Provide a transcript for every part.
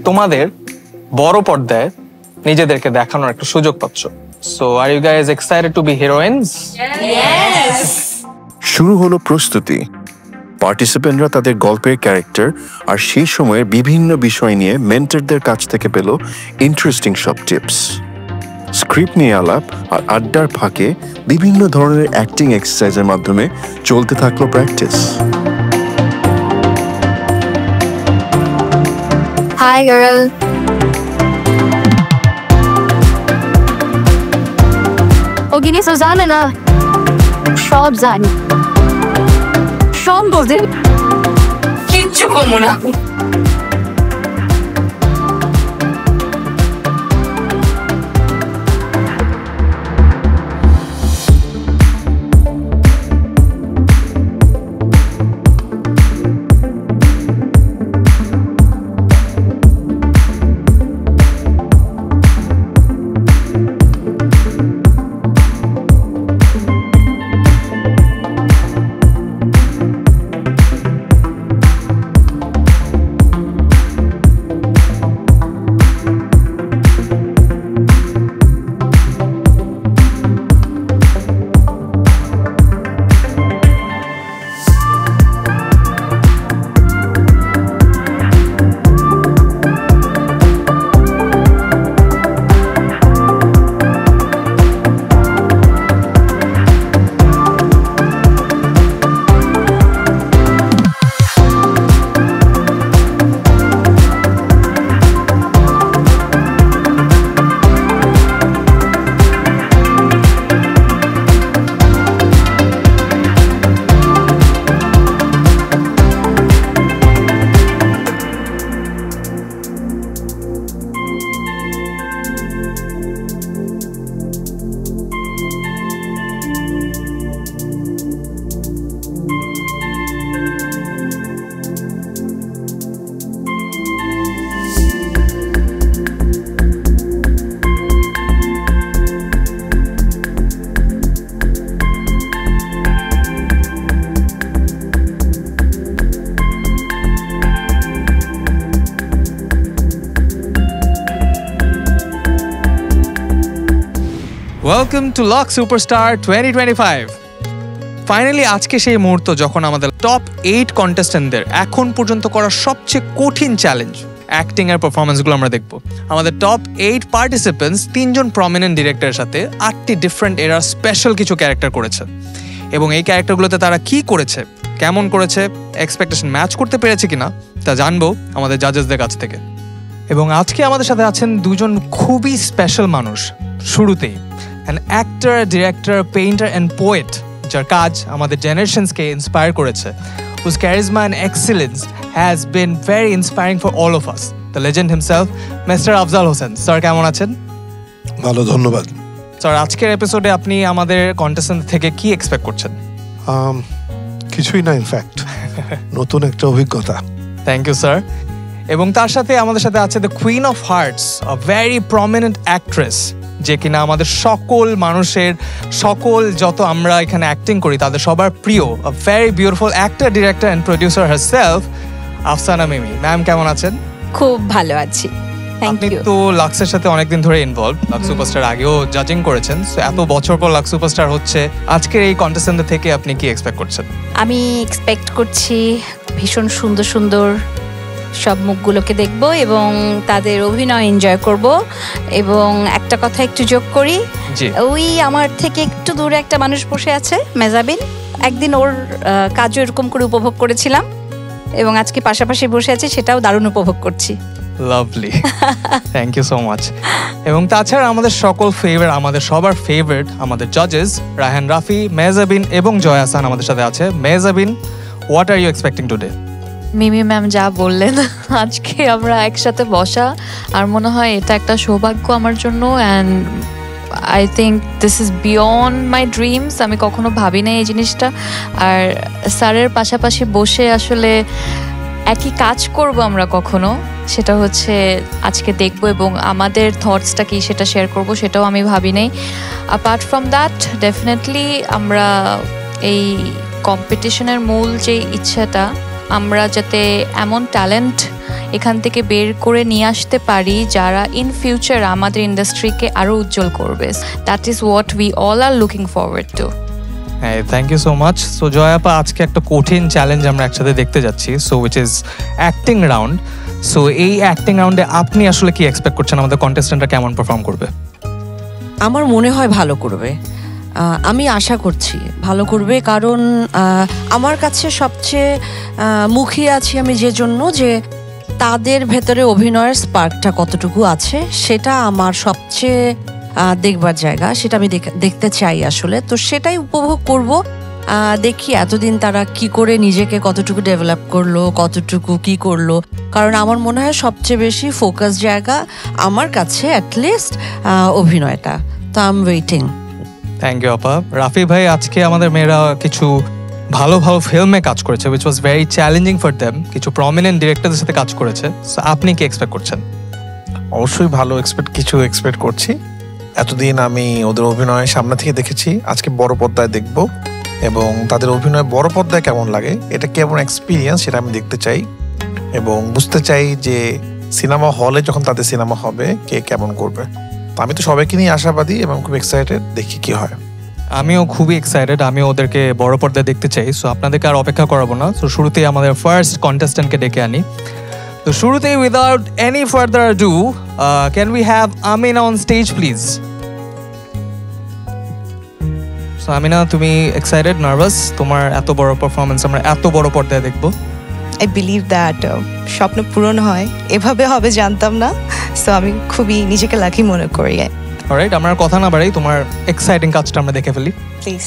তোমাদের বড় পর্দায় নিজেদেরকে দেখানোর একটা সুযোগ পাচ্ছ। So are you guys excited to be heroines? শুরু হলো প্রস্তুতি। পার্টিসিপেন্টরা তাদের গল্পের ক্যারেক্টার আর সেই সময়ের বিভিন্ন বিষয় নিয়ে মেন্টরদের কাছ থেকে পেল ইন্টারেস্টিং সব টিপস। স্ক্রিপ্ট নিয়ে আলাপ আর আড্ডার ফাঁকে বিভিন্ন ধরনের অ্যাক্টিং এক্সারসাইজের মাধ্যমে চলতে থাকলো প্র্যাকটিস। Hi girl. ও গিনি সব জানে না, সব জানি, সব বোঝে, কিচ্ছু কমো না। Welcome to lock superstar 2025। Finally আজকে সেই মুহূর্ত যখন আমাদের টপ 8 কন্টেস্টেন্টদের এখন পর্যন্ত করা সবচেয়ে কঠিন চ্যালেঞ্জ অ্যাক্টিং এর পারফরমেন্সগুলো আমরা দেখব। আমাদের টপ 8 পার্টিসিপেন্টস 3 জন প্রমিনেন্ট ডিরেক্টরের সাথে 8টি ডিফারেন্ট এরার স্পেশাল কিছু ক্যারেক্টার করেছে, এবং এই ক্যারেক্টারগুলোতে তারা কি করেছে, কেমন করেছে, এক্সপেকটেশন ম্যাচ করতে পেরেছে কিনা তা জানবো আমাদের জাজেসদের কাছ থেকে। এবং আজকে আমাদের সাথে আছেন দুজন খুবই স্পেশাল মানুষ। শুরুতেই an actor, director, painter and poet যার কাজ আমাদের জেনারেশনসকে ইন্সপায়ার করেছে, whose charisma and excellence has been very inspiring for all of us, the legend himself, Mr. Afzal Hossain. Sir কেমন আছেন? ভালো, ধন্যবাদ। স্যার আজকের এপিসোডে আপনি আমাদের কন্টেস্টেন্ট থেকে কি এক্সপেক্ট করছেন? কিছুই না, ইনফ্যাক্ট নতুন একটা অভিজ্ঞতা। Thank you sir. এবং তার সাথে আমাদের সাথে আছে the queen of hearts, a very prominent actress, যে কিনা আমাদের সকল মানুষের যত আমরা এখানে অ্যাক্টিং করি তাদের সবার প্রিয়, a very beautiful actor, director and producer herself, Afsana Mimi. Ma'am কেমন আছেন? খুব ভালো আছি, থ্যাংক ইউ। আপনি তো লাক্সের সাথে অনেকদিন ধরে ইনভলভ, লাক্স সুপারস্টার আগেও জাজিং করেছেন, সো এত বছর পর লাক্স সুপারস্টার হচ্ছে, আজকের এই কন্টেস্টেন্টদের থেকে আপনি কি এক্সপেক্ট করছেন? আমি এক্সপেক্ট করছি ভীষণ সুন্দর সুন্দর সব মুখগুলোকে দেখব এবং তাদের অভিনয় এনজয় করব। এবং একটা কথা একটু যোগ করি, ওই আমার থেকে একটু দূরে একটা মানুষ বসে আছে, মেজাবিন। একদিন ওর কাজও এরকম করে উপভোগ করেছিলাম এবং আজকে পাশাপাশি বসে আছি, সেটাও দারুণ উপভোগ করছি। Lovely, thank you so much. এবং তাছাড়া আমাদের সকল আমাদের সবার ফেভারিট আমাদের জাজেস রায়হান রাফি, মেজাবিন এবং জয় হাসান আমাদের সাথে আছে। Mejabin, what are you expecting today? Mimi ma'am যা বললেন, আজকে আমরা একসাথে বসা, আর মনে হয় এটা একটা সৌভাগ্য আমার জন্য। And I think this is beyond my dreams. আমি কখনো ভাবি না এই জিনিসটা। আর স্যারের পাশাপাশি বসে আসলে একই কাজ করব আমরা কখনো, সেটা হচ্ছে আজকে দেখবো এবং আমাদের থটসটা কি সেটা শেয়ার করব, সেটাও আমি ভাবি নাই। অ্যাপার্ট ফ্রম দ্যাট ডেফিনেটলি আমরা এই কম্পিটিশনের মূল যে ইচ্ছাটা, আমরা যাতে এমন ট্যালেন্ট এখান থেকে বের করে নিয়ে আসতে পারি যারা ইন ফিউচার আমাদের ইন্ডাস্ট্রিকে আরো উজ্জ্বল করবে। That is what we all are looking forward to. হ্যাঁ, thank you so much. So জয়াপা, আজকে একটা কঠিন চ্যালেঞ্জ আমরা একসাথে দেখতে যাচ্ছি, so which is acting round. So এই অ্যাক্টিং রাউন্ডে আপনি আসলে কি এক্সপেক্ট করছেন আমাদের কন্টেস্ট্যান্টরা কেমন পারফর্ম করবে? আমার মনে হয় ভালো করবে, আমি আশা করছি ভালো করবে, কারণ আমার কাছে সবচেয়ে মুখিয়ে আছি আমি যে জন্য যে তাদের ভেতরে অভিনয়ের স্পার্কটা কতটুকু আছে সেটা আমার সবচেয়ে দেখবার জায়গা, সেটা আমি দেখতে চাই আসলে। তো সেটাই উপভোগ করব, দেখি এতদিন তারা কি করে নিজেকে কতটুকু ডেভেলপ করলো, কতটুকু কি করলো। কারণ আমার মনে হয় সবচেয়ে বেশি ফোকাস জায়গা আমার কাছে অ্যাটলিস্ট অভিনয়টা। তো I am waiting. Thank you আপা। রাফি ভাই, আজকে আমাদের মেয়েরা কিছু ভালো ভালো ফিল্মে কাজ করেছে, which was very challenging for them, কিছু প্রমিনেন্ট ডিরেক্টরদের সাথে কাজ করেছে। সো আপনি কি এক্সপেক্ট করছেন? অবশ্যই ভালো কিছু এক্সপেক্ট করছি। এতদিন আমি ওদের অভিনয় সামনে থেকে দেখেছি, আজকে বড় পর্দায় দেখব এবং তাদের অভিনয় বড় পর্দায় কেমন লাগে, এটা কেমন এক্সপিরিয়েন্স সেটা আমি দেখতে চাই এবং বুঝতে চাই যে সিনেমা হলে যখন তাদের সিনেমা হবে কে কেমন করবে। তো আমি তো সবাইকে নিয়ে আশাবাদী এবং খুব এক্সাইটেড, দেখি কি হয়। আমিও খুবই এক্সাইটেড, আমিও ওদেরকে বড় পর্দায় দেখতে চাই। সো আপনাদেরকে আর অপেক্ষা করাবো না। সো শুরুতেই আমাদের ফার্স্ট কন্টেস্ট্যান্টকে ডেকে আনি। তো শুরুতেই without any further do, can we have Amina on stage please? So Amina, তুমি এক্সাইটেড, নার্ভাস? তোমার এত বড় পারফরমেন্স আমরা এত বড় পর্দায় দেখবো। আই বিলিভ দ্যাট স্বপ্ন পূরণ হয় এভাবে হবে জানতাম না, সো আমি খুবই নিজেকে লাকি মনে করি। অলরাইট, আমরা কথা না বাড়াই, তোমার এক্সাইটিং কাজটা আমরা দেখে ফেলি প্লিজ।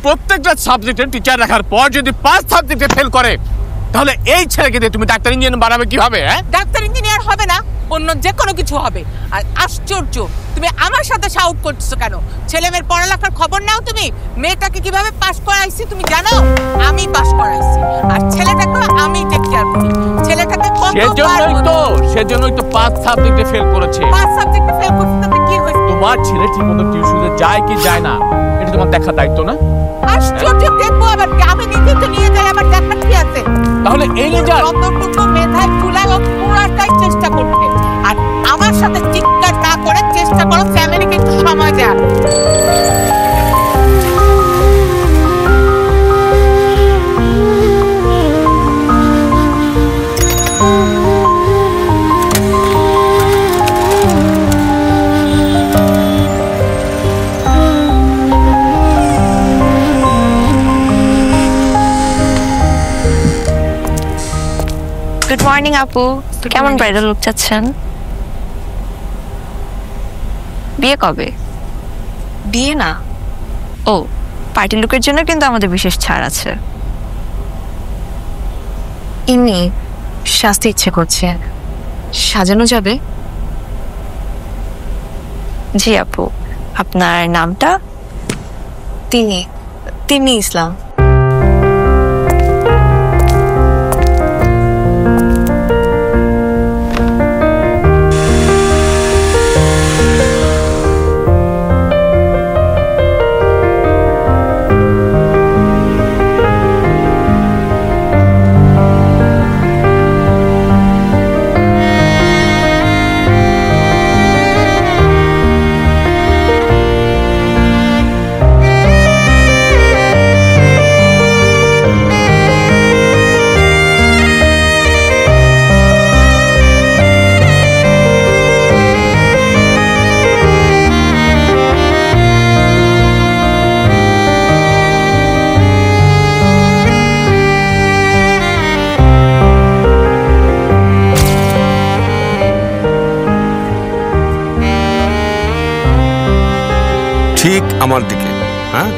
প্রত্যেকটা সাবজেক্টের টিচার রাখার পর যদি 5 সাবজেক্টে ফেল করে, তাহলে এই ছেলেকে দিয়ে তুমি ডাক্তার ইঞ্জিনিয়ার বানাবে কিভাবে? ডাক্তার ইঞ্জিনিয়ার হবে না, অন্য যে কোনো কিছু হবে। আর আশ্চর্য, তুমি আমার সাথে শাউট করছো কেন? ছেলে মেয়ের পড়ালেখার খবর নাও তুমি? মেয়েটাকে কিভাবে পাস করাইছি তুমি জানো? আমি পাস করাইছি, আর ছেলেটাকে আমি টেক কেয়ার করি। ছেলেটাকে সেজন্যই তো 5 সাবজেক্টে ফেল করেছে। 5 সাবজেক্টে ফেল করতে তাতে কি হয়েছে? তোমার ছেলে ঠিকমতো টিউশনে যায় কি যায় না, এটা তোমার দেখার দায়িত্ব না? আশ্চর্য, দেখবো আবার কি? আমি নিজে তো নিয়ে যাই, আমার দেখার কি আছে? তাহলে এই রেজাল্ট যতটুকু মেধায় তুলায় ও পুরাটাই চেষ্টা করতে, আর আমার সাথে চিৎকার না করে চেষ্টা করো ফ্যামিলিকে একটু সময় দেওয়ার। গুড মর্নিং আপু, কেমন ব্রাইডাল লুক চাচ্ছেন? বিয়ে কবে? বিয়ে না, ও পার্টি লুকের জন্য কিন্তু আমাদের বিশেষ ছাড় আছে। এমনি সাজতে ইচ্ছে করছে, সাজানো যাবে? জি আপু। আপনার নামটা? তিনি ইসলাম। ঠিক আমার দিকে, হ্যাঁ?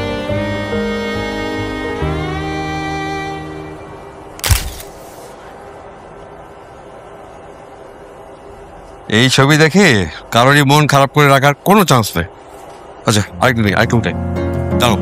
এই ছবি দেখে কারোরই মন খারাপ করে রাখার কোনো চান্স নেই। আচ্ছা, আরেকটু টাইম জানো।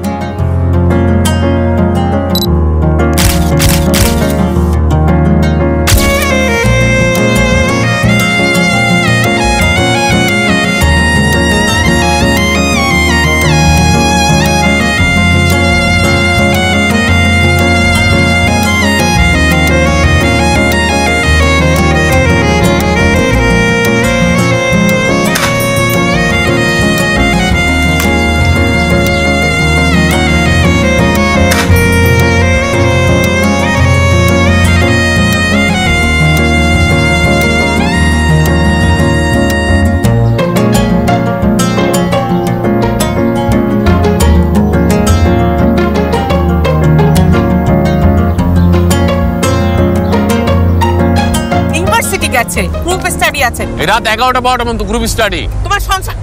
আছে, গ্রুপ স্টাডি আছে। এই রাত 11টা 12টা পর্যন্ত গ্রুপ স্টাডি। তোমার সংসার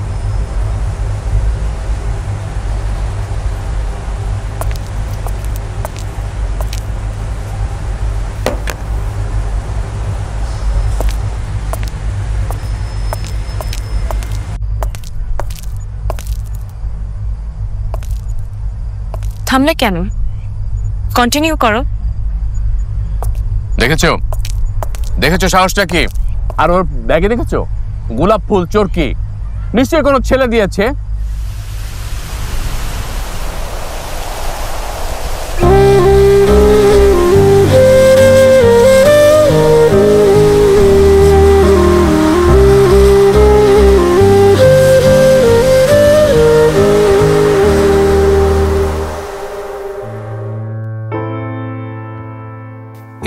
থামলে কেন? কন্টিনিউ করো। দেখেছো সাহসটা কি? আর ওর ব্যাগে দেখেছো গোলাপ ফুল চরকি, নিশ্চয়ই কোনো ছেলে দিয়েছে।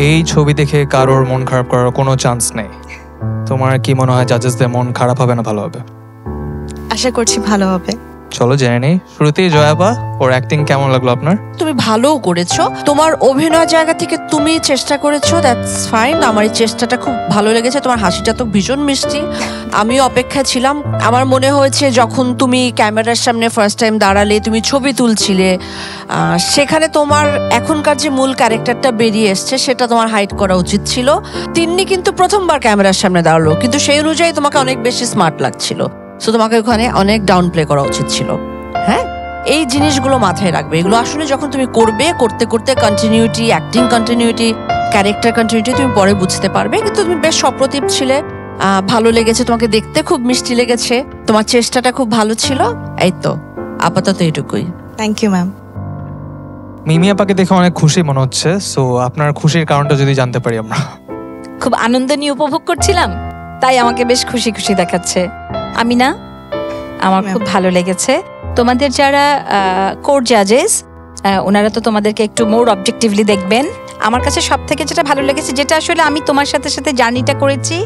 এই ছবি দেখে কারোর মন খারাপ করার কোনো চান্স নেই। তোমার কি মনে হয় জাজেসদের মন খারাপ হবে না ভালো হবে? আশা করছি ভালো হবে। চলো জেনে নেই। শুরুতেই জয়াপা, ওর অ্যাক্টিং কেমন লাগলো আপনার? তুমি ভালোও করেছো, তোমার অভিনয় জায়গা থেকে তুমি চেষ্টা করেছো, দ্যাটস ফাইন। আমার এই চেষ্টাটা খুব ভালো লেগেছে, তোমার হাসিটা তো ভীষণ মিষ্টি। আমিও অপেক্ষায় ছিলাম। আমার মনে হয়েছে যখন তুমি ক্যামেরার সামনে ফার্স্ট টাইম দাঁড়ালে, তুমি ছবি তুলছিলে, সেখানে তোমার এখনকার যে মূল ক্যারেক্টারটা বেরিয়ে এসছে সেটা তোমার হাইড করা উচিত ছিল। তিন্নি কিন্তু প্রথমবার ক্যামেরার সামনে দাঁড়ালো, কিন্তু সেই অনুযায়ী তোমাকে অনেক বেশি স্মার্ট লাগছিল, সো তোমাকে ওখানে অনেক ডাউন প্লে করা উচিত ছিল। হ্যাঁ, এই জিনিসগুলো মাথায় রাখবে। এগুলো আসলে যখন তুমি করবে, করতে করতে continuity, acting continuity, character continuity তুমি পরে বুঝতে পারবে। কিন্তু তুমি বেশ সপ্রতিভ ছিলে, ভালো লেগেছে, তোমাকে দেখতে খুব মিষ্টি লেগেছে, তোমার চেষ্টাটা খুব ভালো ছিল। এই তো, আপাতত এটুকুই। Thank you ma'am. মিমি আপাকে দেখে অনেক খুশি মনে হচ্ছে, সো আপনার খুশির কারণটা যদি জানতে পারি আমরা। খুব আনন্দ নিয়ে উপভোগ করছিলাম, তাই আমাকে বেশ খুশি খুশি দেখাচ্ছে। আমি না, আমার খুব ভালো লেগেছে। তোমাদের যারা কোর জাজেস, ওনারা তো তোমাদেরকে একটু মোর অবজেক্টিভলি দেখবেন। আমার কাছে সব থেকে যেটা ভালো লেগেছে, যেটা আসলে আমি তোমার সাথে সাথে জার্নিটা করেছি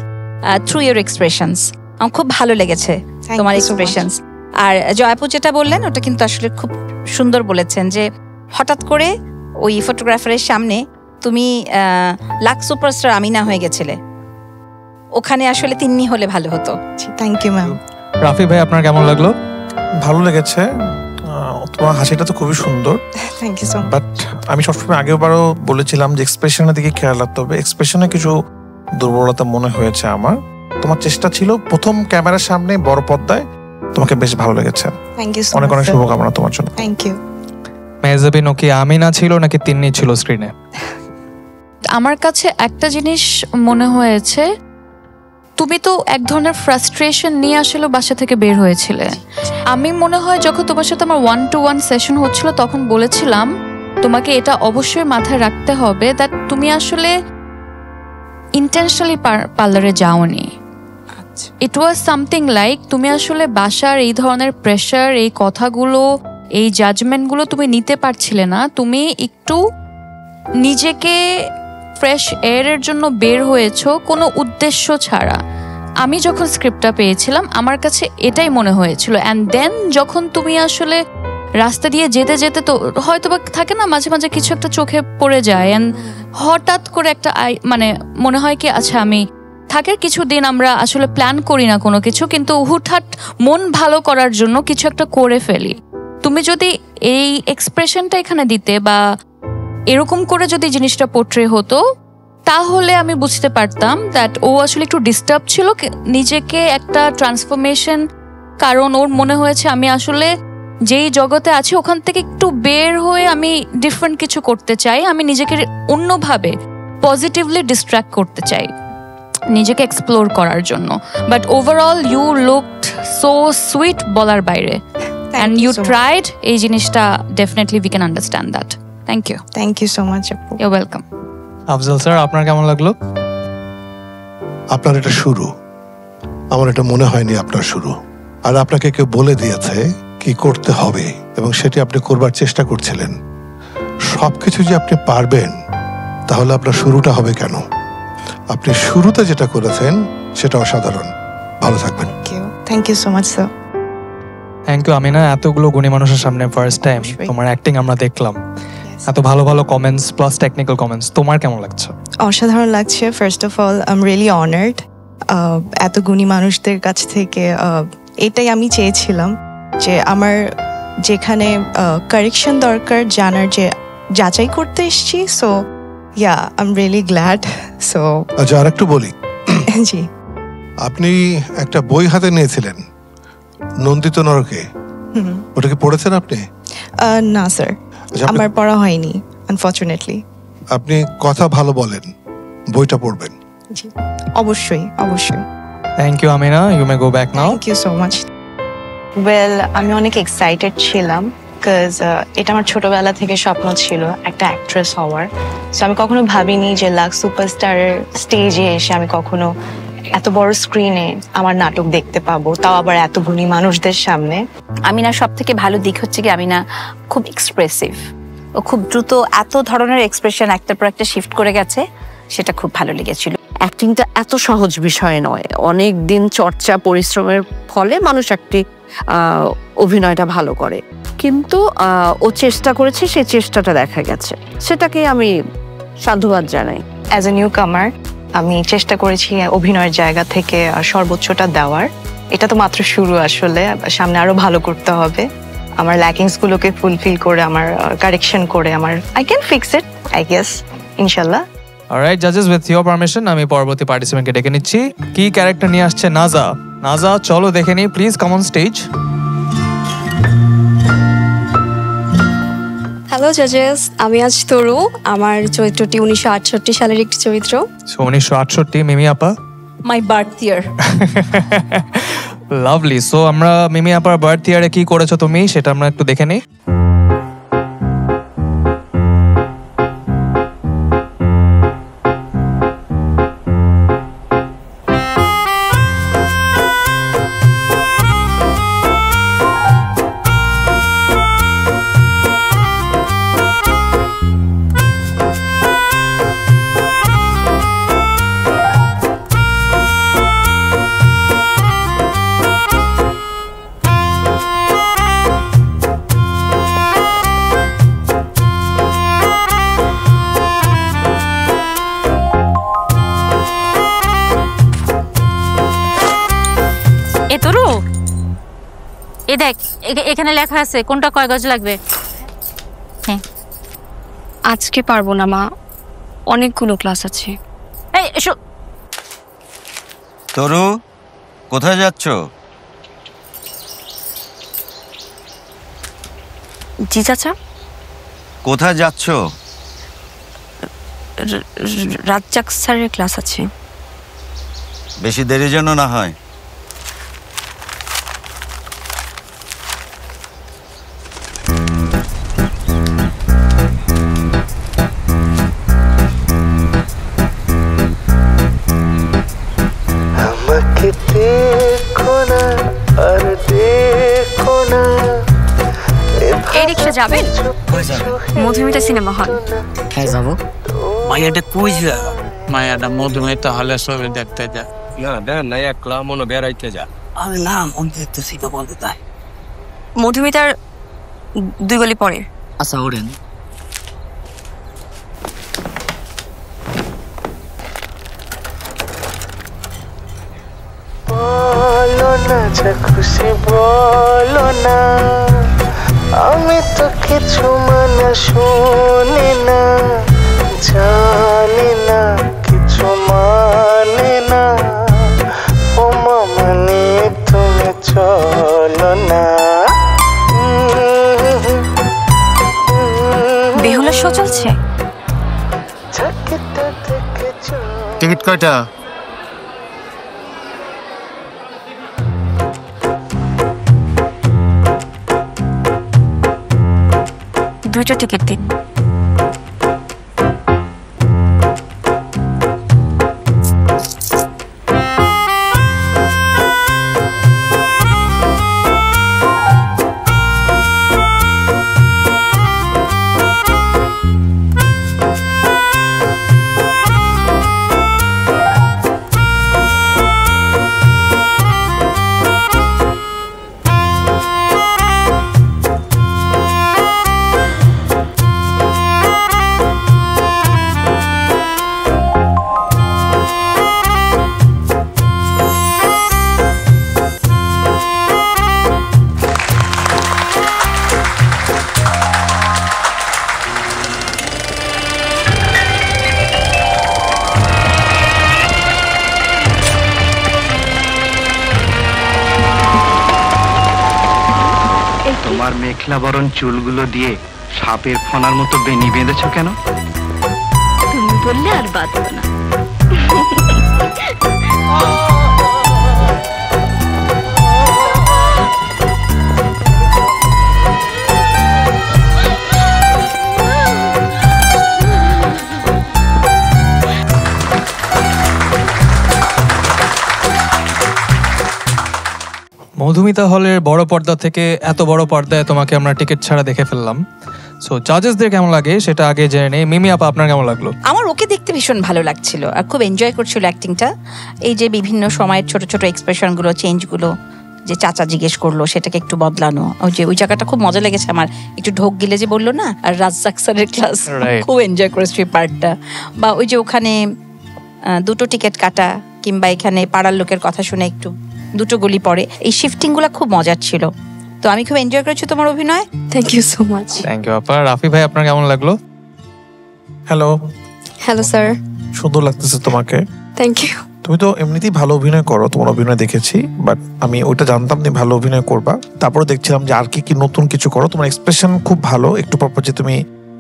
থ্রু ইউর এক্সপ্রেশনস, আমার খুব ভালো লেগেছে তোমার এক্সপ্রেশনস। আর জয়াপু যেটা বললেন ওটা কিন্তু আসলে খুব সুন্দর বলেছেন, যে হঠাৎ করে ওই ফটোগ্রাফারের সামনে তুমি লাক্স সুপারস্টার আমিনা হয়ে গেছিলে, ওখানে আসলে তিন্নি হলে ভালো হতো। Thank you ma'am. রাফি ভাই, আপনার কেমন লাগলো? ভালো লেগেছে, তোমার হাসিটা তো খুবই সুন্দর। Thank you so much. But আমি সবসময় আগেবারও বলেছিলাম যে এক্সপ্রেশনের দিকে খেয়াল রাখতে হবে। এক্সপ্রেশনে কিছু দুর্বলতা মনে হয়েছে আমার। তোমার চেষ্টা ছিল প্রথম ক্যামেরার সামনে বড় পর্দায়, তোমাকে বেশ ভালো লেগেছে। থ্যাংক ইউ সো অনেক অনেক শুভকামনা তোমার জন্য। Thank you. মেহজাবিন, ও কি আমিনা ছিল নাকি তিন্নি ছিল স্ক্রিনে? আমার কাছে একটা জিনিস মনে হয়েছে, তুমি তো এক ধরনের ফ্রাস্ট্রেশন নিয়ে আসলে বাসা থেকে বের হয়েছিলে। আমি মনে হয় যখন তোমার সাথে আমার 1-to-1 সেশন হচ্ছিল, তখন বলেছিলাম তোমাকে এটা অবশ্যই মাথায় রাখতে হবে দ্যাট তুমি আসলে ইন্টেনশনালি পার্লারে যাওনি। ইট ওয়াজ সামথিং লাইক তুমি আসলে বাসার এই ধরনের প্রেশার, এই কথাগুলো, এই জাজমেন্টগুলো তুমি নিতে পারছিলে না। তুমি একটু নিজেকে ফ্রেশ এয়ারের জন্য বের হয়েছো কোনো উদ্দেশ্য ছাড়া। আমি যখন স্ক্রিপ্টটা পেয়েছিলাম আমার কাছে এটাই মনে হয়েছিল। অ্যান্ড দেন যখন তুমি আসলে রাস্তা দিয়ে যেতে যেতে, তো হয়তো বা থাকে না মাঝে মাঝে কিছু একটা চোখে পড়ে যায়, অ্যান্ড হঠাৎ করে একটা মানে মনে হয় কি আচ্ছা আমি থাকে কিছুদিন আমরা আসলে প্ল্যান করি না কোনো কিছু, কিন্তু হুটহাট মন ভালো করার জন্য কিছু একটা করে ফেলি। তুমি যদি এই এক্সপ্রেশনটা এখানে দিতে বা এরকম করে যদি জিনিসটা পোট্রে হতো, তাহলে আমি বুঝতে পারতাম দ্যাট ও আসলে একটু ডিস্টার্ব ছিল, নিজেকে একটা ট্রান্সফরমেশন, কারণ ওর মনে হয়েছে আমি আসলে যেই জগতে আছি ওখান থেকে একটু বের হয়ে আমি ডিফারেন্ট কিছু করতে চাই, আমি নিজেকে অন্যভাবে পজিটিভলি ডিস্ট্র্যাক্ট করতে চাই, নিজেকে এক্সপ্লোর করার জন্য। But overall you looked so sweet বলার বাইরে, অ্যান্ড ইউ ট্রাইড। এই জিনিসটা definitely we can understand that. Thank you. Thank you so much আপু। You welcome. আফজল স্যার, আপনার কেমন লাগলো? আপনার এটা শুরু, আমার এটা মনে হয়নি আপনার শুরু। আর আপনাকে কেউ বলে দিয়েছে কি করতে হবে এবং সেটি আপনি করবার চেষ্টা করছিলেন। সবকিছু যে আপনি পারবেন তাহলে আপনার শুরুটা হবে কেন? আপনি শুরুতে যেটা করেছেন সেটা অসাধারণ। ভালো থাকবেন। Thank you so much sir. Thank you Amina, এতগুলো গুণী মানুষের সামনে ফার্স্ট টাইম তোমার অ্যাক্টিং আমরা দেখলাম, এত ভালো ভালো কমেন্টস প্লাস টেকনিক্যাল কমেন্টস। তোমার কেমন লাগছে? অসাধারণ লাগছে। First of all I am really honoured এত গুণী মানুষদের কাছ থেকে এটাই আমি চেয়েছিলাম যে আমার যেখানে কারেকশন দরকার জানার যে যাচাই করতে এসেছি। So yeah I am really glad. So আচ্ছা, আর একটু বলি, জি, আপনি একটা বই হাতে নিয়েছিলেন নন্দিত নরকে, ওটা কি পড়েছেন আপনি? না স্যার, আমার পড়া হয়নি আনফরচুনেটলি। আপনি কথা ভালো বলেন, বইটা পড়বেন। জি অবশ্যই অবশ্যই। Thank you Amina, you may go back now. Thank you so much. Well, আমি অনেক এক্সাইটেড ছিলাম বিকজ এটা আমার ছোটবেলা থেকে স্বপ্ন ছিল একটা অ্যাক্ট্রেস হওয়ার। সো আমি কখনো ভাবিনি যে লাক্স সুপারস্টারের স্টেজে এসে আমি কখনো এত বড় স্ক্রিনে আমার নাটক দেখতে পাবো, তাও আবার এত গুণী মানুষদের সামনে। আমিনার সব থেকে ভালো দিক হচ্ছে কি আমিনা খুব এক্সপ্রেসিভ, ও খুব দ্রুত এত ধরনের এক্সপ্রেশন একটার পর একটা শিফট করে গেছে, সেটা খুব ভালো লেগেছিল। অ্যাক্টিংটা এত সহজ বিষয় নয়, অনেক দিন চর্চা পরিশ্রমের ফলে মানুষ একটি অভিনয়টা ভালো করে, কিন্তু ও চেষ্টা করেছে, সেই চেষ্টাটা দেখা গেছে, সেটাকে আমি সাধুবাদ জানাই। অ্যাজ এ নিউ কামার আমি চেষ্টা করেছি অভিনয়ের জায়গা থেকে সর্বোচ্চটা দেওয়ার। এটা তো মাত্র শুরু, আসলে সামনে আরো ভালো করতে হবে। আমার ল্যাকিংসগুলোকে ফুলফিল করে, আমার কারেকশন করে, আমার I can fix it I guess, ইনশাল্লাহ। অলরাইট জাজেস, উইথ ইওর পারমিশন আমি পরবর্তী পার্টিসিপেন্টকে ডেকে নিচ্ছি। কি ক্যারেক্টার নিয়ে আসছে নাজা? নাজা চলো দেখে নিই, please come on stage. Hello জাজেস, আমি আজ তরু। আমার চরিত্রটি 1968 সালের একটি চরিত্র। 1968, মিমি আপা? মাই বার্থ ইয়ার। লাভলি। সো আমরা মিমি আপার বার্থ ইয়ারে কি করেছো তুমি, সেটা আমরা একটু দেখে নিই। এ দেখ, এখানে লেখা আছে কোনটা কয় গজ লাগবে। হ্যাঁ, আজকে পারবো না মা, অনেকগুলো ক্লাস আছে। এই এসো। তরু, কোথায় যাচ্ছ? জি চাচা। কোথায় যাচ্ছ? রাজ্জাক স্যারের ক্লাস আছে। বেশি দেরি যেন না হয়। এই রিক্সা যাবেন? Madhumita cinema hall. হ্যাঁ যাবো। মায়াটা কই যা? মায়াটা মধুমিতা হলে ছবি দেখতে যা। না একলা মনে বেড়াইতে যা। আরে না, মন দেখতেছি তো বলতে তাই। মধুমিতার 2 গলি পরে। আচ্ছা ওরেন। বলো না যা খুশি বলো না, আমি তো কিছু মানে শুনি না, জানি না কিছু মানে না, ও মামনি তুমি চলো না। বেহুলা শো চলছে। টিকিট কয়টা? দুইটা টিকিট দিন। আমার মেখলা বরণ চুলগুলো দিয়ে সাপের ফনার মতো বেনি বেঁধেছ কেন? তুমি বললে আর বাঁধব না। মধুমিতা হলের বড় পর্দা থেকে এত বড় পর্দায় তোমাকে আমরা টিকিট ছাড়া দেখে ফেললাম। সো জাজেসদের কেমন লাগে সেটা আগে জেনে নেই। মিমি আপা, আপনার কেমন লাগলো? আমার ওকে দেখতে ভীষণ ভালো লাগছিল আর খুব এনজয় করছিল অ্যাক্টিংটা। এই যে বিভিন্ন সময়ের ছোট ছোট এক্সপ্রেশনগুলো, চেঞ্জগুলো, যে চাচা জিজ্ঞেস করলো সেটাকে একটু বদলানো, ওই জায়গাটা খুব মজা লেগেছে আমার। একটু ঢোক গিলে যে বললো না, আর রাজ্জাক স্যারের ক্লাস, খুব এনজয় করেছি পার্টটা। বা ওই যে ওখানে দুটো টিকিট কাটা, কিংবা এখানে পাড়ার লোকের কথা শুনে একটু দুটো গলি পড়ে, এই শিফটিং গুলা খুব মজার ছিল। তো আমি খুব এনজয় করেছি তোমার অভিনয়। Thank you so much. Thank you আপা। রাফি ভাই, আপনার কেমন লাগলো? হ্যালো। Hello sir. সুন্দর লাগতেছে তোমাকে। Thank you. তুমি তো এমনিতেই ভালো অভিনয় করো, তোমার অভিনয় দেখেছি, বাট আমি ওইটা জানতাম তুমি ভালো অভিনয় করবা। তারপরে দেখছিলাম যে আর কি কি নতুন কিছু করো। তোমার এক্সপ্রেশন খুব ভালো। একটু পরপর যে তুমি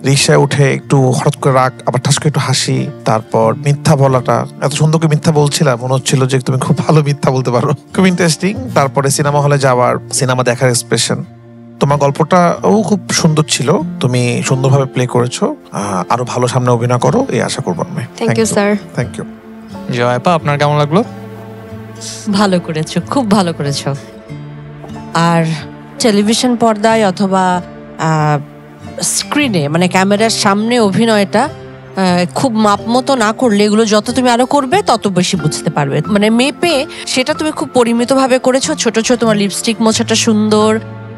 রিক্সায় উঠে একটু হঠাৎ করে রাগ, আবার ঠাস করে একটু হাসি, তারপর মিথ্যা বলাটা, এত সুন্দর করে মিথ্যা বলছিলাম, মনে হচ্ছিল যে তুমি খুব ভালো মিথ্যা বলতে পারো, খুব ইন্টারেস্টিং। তারপরে সিনেমা হলে যাওয়ার, সিনেমা দেখার এক্সপ্রেশন, তোমার গল্পটাও খুব সুন্দর ছিল। তুমি সুন্দরভাবে প্লে করেছো। আরো ভালো সামনে অভিনয় করো, এই আশা করবো আমি। Thank you sir. Thank you. Joy আপা, আপনার কেমন লাগলো? ভালো করেছো, খুব ভালো করেছো। আর টেলিভিশন পর্দায় অথবা স্ক্রিনে, মানে ক্যামেরার সামনে অভিনয়টা খুব মাপ মতো না করলে, এগুলো যত তুমি আরো করবে তত বেশি বুঝতে পারবে। মানে মেপে সেটা তুমি খুব পরিমিতভাবে করেছো। ছোট ছোট তোমার লিপস্টিক মোছাটা সুন্দর।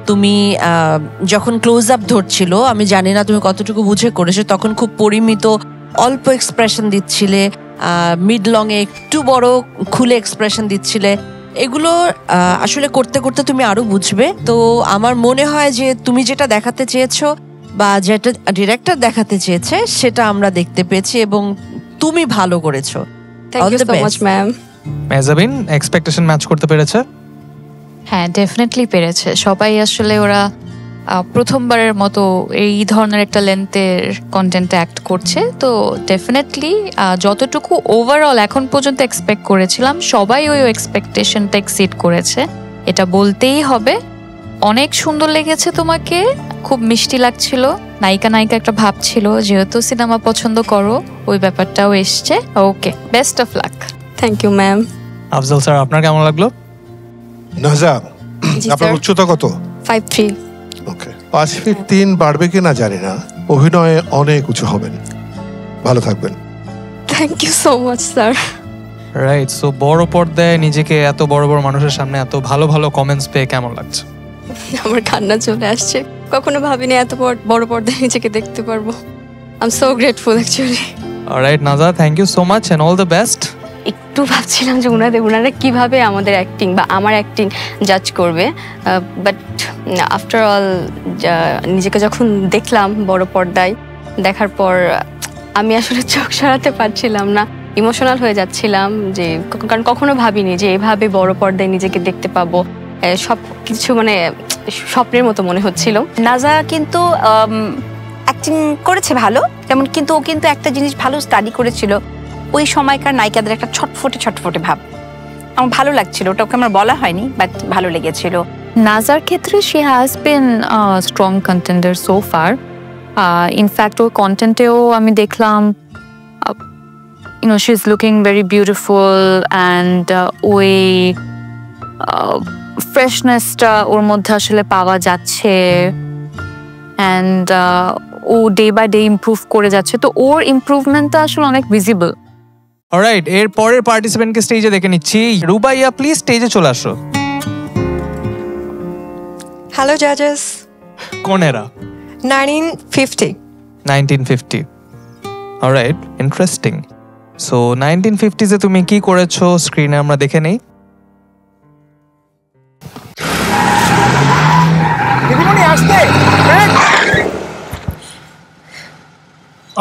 তুমি যখন ক্লোজ আপ ধরছিল, আমি জানি না তুমি কতটুকু বুঝে করেছো, তখন খুব পরিমিত অল্প এক্সপ্রেশন দিচ্ছিলে। মিড লং এ একটু বড় খুলে এক্সপ্রেশন দিচ্ছিলে। এগুলো আসলে করতে করতে তুমি আরো বুঝবে। তো আমার মনে হয় যে তুমি যেটা দেখাতে চেয়েছো বা যেটা ডিরেক্টর দেখাতে চেয়েছে সেটা আমরা দেখতে পেয়েছি এবং তুমি ভালো করেছো। Thank you so much ma'am. Mehzabin, expectation match করতে পেরেছে? হ্যাঁ, ডেফিনেটলি পেরেছে। সবাই আসলে ওরা প্রথমবারের মতো এই ধরনের একটা লেন্থের কন্টেন্টে অ্যাক্ট করছে। তো ডেফিনেটলি যতটুকু ওভারঅল এখন পর্যন্ত এক্সপেক্ট করেছিলাম, সবাই ওই এক্সপেকটেশনটা এক্সিড করেছে, এটা বলতেই হবে। অনেক সুন্দর লেগেছে তোমাকে, খুব মিষ্টি লাগছিল। নায়িকা নায়িকা একটা ভাব ছিল, যেহেতু সিনেমা পছন্দ করো ওই ব্যাপারটাও এসছে। Okay, best of luck. Thank you ma'am. Afzal sir, আপনার কেমন লাগলো? নাজা, আপনার উচ্চতা কত? 5'3". ওকে, 5 ফিট 3 বাড়বে কিনা জানি না, অভিনয়ে অনেক উঁচু হবেন, ভালো থাকবেন। Thank you so much sir. Right. So বড় পর্দায় নিজেকে এত বড় বড় মানুষের সামনে এত ভালো ভালো কমেন্টস পেয়ে কেমন লাগছে? আমার কান্না চলে আসছে। কখনো ভাবিনি এত বড় পর্দায় নিজেকে দেখতে পারবো। I am so grateful actually. Alright Naja, thank you so much and all the best. একটু ভাবছিলাম যে ওনারা কিভাবে আমাদের অ্যাক্টিং বা আমার অ্যাক্টিং জাজ করবে, বাট আফটার অল নিজেকে যখন দেখলাম বড় পর্দায়, দেখার পর আমি আসলে চোখ সরাতে পারছিলাম না, ইমোশনাল হয়ে যাচ্ছিলাম। যে কারণ কখনো ভাবিনি যে এভাবে বড় পর্দায় নিজেকে দেখতে পাবো। সব কিছু মানে স্বপ্নের মতো মনে হচ্ছিল। নাজা কিন্তু অ্যাক্টিং করেছে ভালো, যেমন কিন্তু ও কিন্তু একটা জিনিস ভালো স্টাডি করেছিল, ওই সময়কার নায়িকাদের একটা ছটফটে ছটফটে ভাব। আমার ভালো লাগছিল, ওটা ওকে আমার বলা হয়নি, বাট ভালো লেগেছিল। নাজার ক্ষেত্রে she has been strong contender so far. In fact ওর কন্টেন্টেও আমি দেখলাম, she is looking very beautiful and ওই ফ্রেশনেসটা ওর মধ্যে আসলে পাওয়া যাচ্ছে অ্যান্ড ও ডে বাই ডে ইমপ্রুভ করে যাচ্ছে। তো ওর ইমপ্রুভমেন্টটা আসলে অনেক ভিজিবল। অলরাইট, এর পরের পার্টিসিপেন্টকে স্টেজে দেখে নিচ্ছি। রুবাইয়া, প্লিজ স্টেজে চলে আসো। হ্যালো জাজেস। কোন এরা? 1950। 1950। Alright, interesting. সো 1950s এ তুমি কি করেছো স্ক্রিনে আমরা দেখে নেই। দিদিমণি আসতে।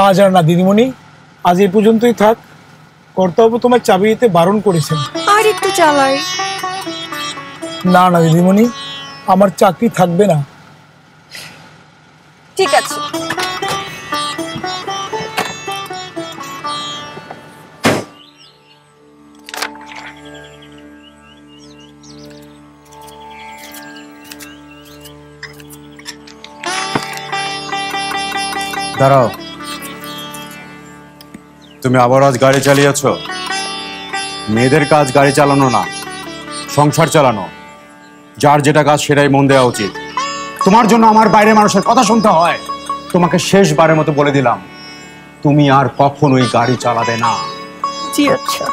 আজ আর না দিদিমণি, আজ এই পর্যন্তই থাক। কর্তাবাবু তোমার চাবি দিতে বারণ করেছেন। আর একটু চালাই। না না দিদিমণি, আমার চাকরি থাকবে না। ঠিক আছে। দাঁড়াও, তুমি আবার আজ গাড়ি চালিয়েছ? মেয়েদের কাজ গাড়ি চালানো না, সংসার চালানো। যার যেটা কাজ সেটাই মন দেওয়া উচিত। তোমার জন্য আমার বাইরে মানুষের কথা শুনতে হয়। তোমাকে শেষবারের মতো বলে দিলাম, তুমি আর কখনোই গাড়ি চালাবে না। জি আচ্ছা।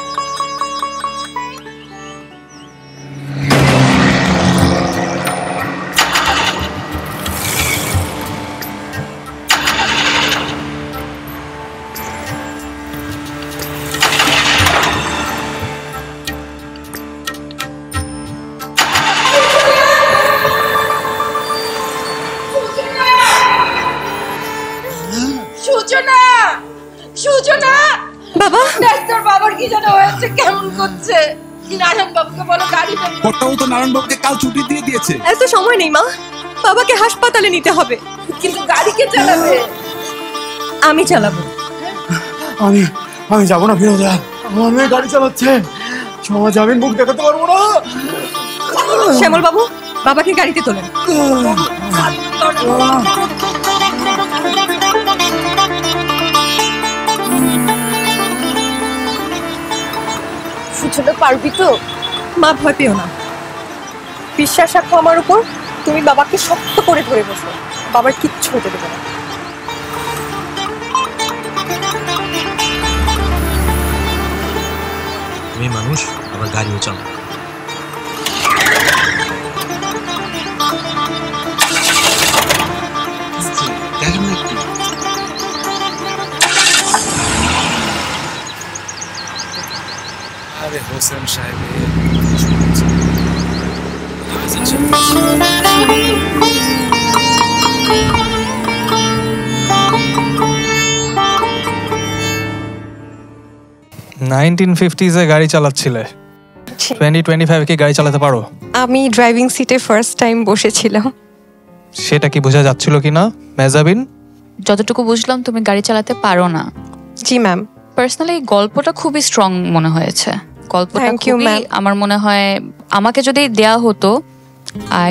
সূচনা, সূচনা, বাবা, দেখ তোর বাবার কি যেন হয়েছে, কেমন করছে। নারায়ণ বাবুকে বলো গাড়ি ফেলে। ওটাও তো নারায়ণ বাবুকে কাল ছুটি দিয়ে দিয়েছে। এত সময় নেই মা, বাবাকে হাসপাতালে নিতে হবে। কিন্তু গাড়ি কে চালাবে? আমি চালাবো। আমি যাবো না ফিরোজা, আমার মেয়ে গাড়ি চালাচ্ছে, সমাজ আমি মুখ দেখাতে পারবো না। শ্যামল বাবু, বাবাকে গাড়িতে তোলেন। সূচনা, পারবি তো? মা ভয় পেও না, বিশ্বাস রাখো আমার উপর। তুমি বাবাকে শক্ত করে ধরে বসো, বাবার কিচ্ছু হতে দেবে না। মেয়ে মানুষ আবার গাড়িও চালায়। আরে হোসেন সাহেব, গাড়ি চালাচ্ছিলে, 2025 কি গাড়ি চালাতে পারো? আমি ড্রাইভিং সিটে ফার্স্ট টাইম বসেছিলাম। সেটা কি বোঝা যাচ্ছিল কিনা মেজাবিন? যতটুকু বুঝলাম তুমি গাড়ি চালাতে পারো না। জি ম্যাম। পার্সোনালি গল্পটা খুবই স্ট্রং মনে হয়েছে। গল্পটা খুবই, আমার মনে হয় আমাকে যদি দেয়া হতো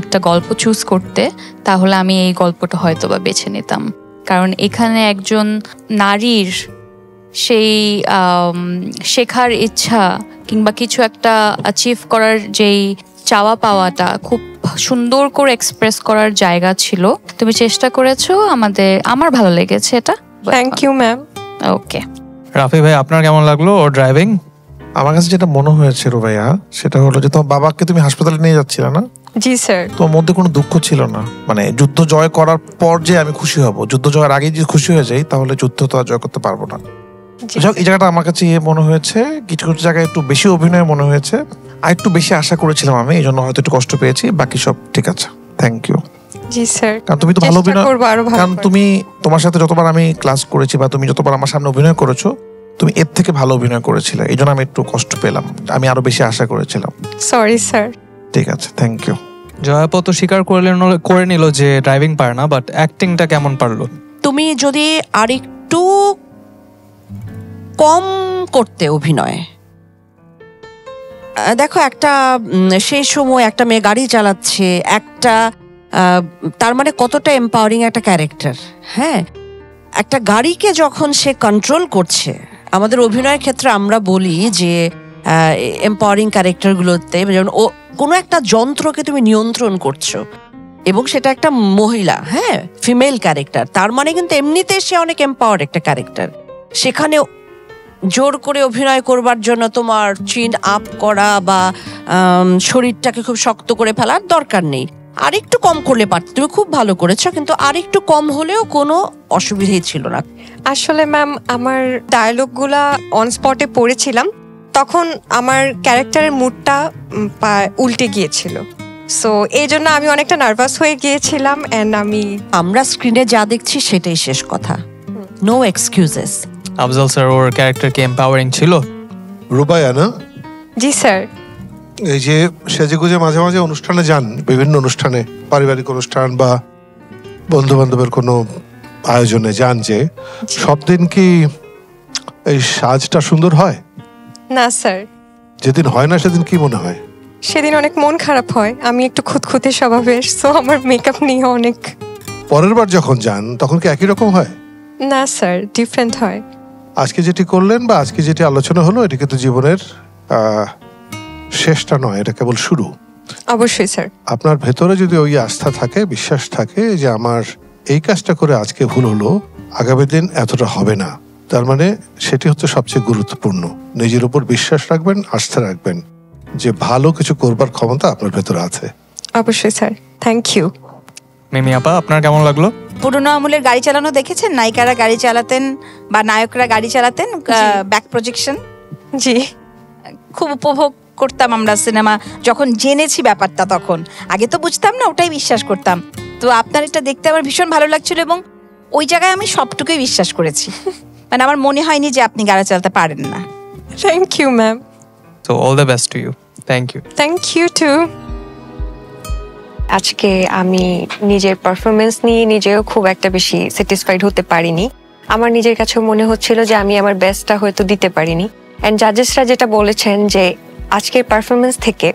একটা গল্প চুজ করতে, তাহলে আমি এই গল্পটা হয়তো বা বেছে নিতাম। কারণ এখানে একজন নারীর সেই শেখার ইচ্ছা কিংবা কিছু একটা অ্যাচিভ করার যেই চাওয়া পাওয়াটা খুব সুন্দর করে এক্সপ্রেস করার জায়গা ছিল। তুমি চেষ্টা করেছো, আমার ভালো লেগেছে এটা। Thank you ma'am. Okay Rafi ভাই, আপনার কেমন লাগলো ওর ড্রাইভিং? আমার কাছে যেটা মনে হয়েছে রুবাইয়া, সেটা হলো যে তোমার বাবাকে তুমি হাসপাতালে নিয়ে যাচ্ছিলে না? জি স্যার। তোমার মধ্যে কোনো দুঃখ ছিল না? মানে যুদ্ধ জয় করার পর যে আমি খুশি হব, যুদ্ধ জয়ের আগেই যদি খুশি হয়ে যাই তাহলে যুদ্ধ তো আর জয় করতে পারবো না। এই জায়গাটা আমার কাছে মনে হয়েছে, কিছু কিছু জায়গায় একটু বেশি অভিনয় মনে হয়েছে, আর একটু বেশি আশা করেছিলাম আমি, এই জন্য হয়তো একটু কষ্ট পেয়েছি। বাকি সব ঠিক আছে, থ্যাংক ইউ। G sir. কারণ তুমি তো ভালো অভিনয়, কারণ তুমি, তোমার সাথে যতবার আমি ক্লাস করেছি বা তুমি যতবার আমার সামনে অভিনয় করেছো, তুমি এর থেকে ভালো অভিনয় করেছিলে, এই জন্য আমি একটু কষ্ট পেলাম, আমি আরো বেশি আশা করেছিলাম। Sorry sir. ঠিক আছে, থ্যাংক ইউ। জয়াপত স্বীকার করে নিল যে ড্রাইভিং পারে না, বাট অ্যাক্টিংটা কেমন পারলো? তুমি যদি আরেকটু কম করতে অভিনয়, দেখো একটা সেই সময় একটা মেয়ে গাড়ি চালাচ্ছে, একটা তার মানে কতটা এম্পাওয়ারিং একটা ক্যারেক্টার। হ্যাঁ, একটা গাড়িকে যখন সে কন্ট্রোল করছে, আমাদের অভিনয়ের ক্ষেত্রে আমরা বলি যে এম্পাওয়ারিং ক্যারেক্টারগুলোতে যেমন ও কোনো একটা যন্ত্রকে তুমি নিয়ন্ত্রণ করছো, এবং সেটা একটা মহিলা, হ্যাঁ, ফিমেল ক্যারেক্টার, তার মানে কিন্তু এমনিতে সে অনেক এম্পাওয়ার্ড একটা ক্যারেক্টার। সেখানে জোর করে অভিনয় করবার জন্য তোমার চিন আপ করা বা শরীরটাকে খুব শক্ত করে ফেলার দরকার নেই। আরেকটু কম করলে পারত, তুমি খুব ভালো করেছো, কিন্তু আরেকটু কম হলেও কোনো অসুবিধাই ছিল না। আসলে ম্যাম, আমার ডায়লগগুলা অন স্পটে পড়েছিলাম, তখন আমার ক্যারেক্টারের মুডটা উল্টে গিয়েছিল, সো এই জন্য আমি অনেকটা নার্ভাস হয়ে গিয়েছিলাম। এন্ড আমরা স্ক্রিনে যা দেখছি সেটাই শেষ কথা, নো এক্সকিউজেস। আফজল স্যার, ওর ক্যারেক্টার কি এম্পাওয়ারিং ছিল? রুবাইয়া না? জি স্যার। এই যে সেজেগুজে মাঝে মাঝে অনুষ্ঠানে যান, বিভিন্ন অনুষ্ঠানে, পারিবারিক অনুষ্ঠান বা বন্ধু বান্ধবের কোনো আয়োজনে যান যে সব দিন কি এই সাজটা সুন্দর হয়? না স্যার, যেদিন হয় না সেদিন কি মনে হয়? সেদিন অনেক মন খারাপ হয়। আমি একটু খুঁতখুঁতে স্বভাবের, সো আমার মেকআপ নিয়ে অনেক। পরের বার যখন যান তখন কি একই রকম হয়? না স্যার, ডিফারেন্ট হয়। আজকে যেটি করলেন বা আজকে যেটি আলোচনা হলো এটা কিন্তু জীবনের শেষটা নয়, এটা কেবল শুরু। অবশ্যই স্যার। আপনার ভেতরে যদি ওই আস্থা থাকে, বিশ্বাস থাকে যে আমার এই কাজটা করে আজকে ভুল হলো, আগামী দিন এতটা হবে না, তার মানে সেটি হচ্ছে সবচেয়ে গুরুত্বপূর্ণ। নিজের উপর বিশ্বাস রাখবেন, আস্থা রাখবেন যে ভালো কিছু করবার ক্ষমতা আপনার ভেতরে আছে। অবশ্যই স্যার, থ্যাংক ইউ। মিমি আপা, আপনার কেমন লাগলো? পুরোনো আমলের গাড়ি চালানো দেখেছেন? নায়িকারা গাড়ি চালাতেন বা নায়করা গাড়ি চালাতেন, ব্যাক প্রজেকশন। জি, খুব উপভোগ করতাম আমরা সিনেমা যখন জেনেছি ব্যাপারটা। তখন আগে তো বুঝতাম না, ওটাই বিশ্বাস করতাম। তো আপনার এটা দেখতে আমার ভীষণ ভালো লাগছিল এবং ওই জায়গায় আমি সবটুকুই বিশ্বাস করেছি। মানে আমার মনে হয়নি যে আপনি গাড়ি চালাতে পারেন না। Thank you ma'am. So all the best to you. Thank you. Thank you too. আজকে আমি নিজের পারফরমেন্স নিয়ে নিজেও খুব একটা বেশি স্যাটিসফাইড হতে পারিনি। আমার নিজের কাছে মনে হচ্ছিল যে আমি আমার বেস্টটা হয়তো দিতে পারিনি। অ্যান্ড জাজেসরা যেটা বলেছেন যে আজকের পারফরমেন্স থেকে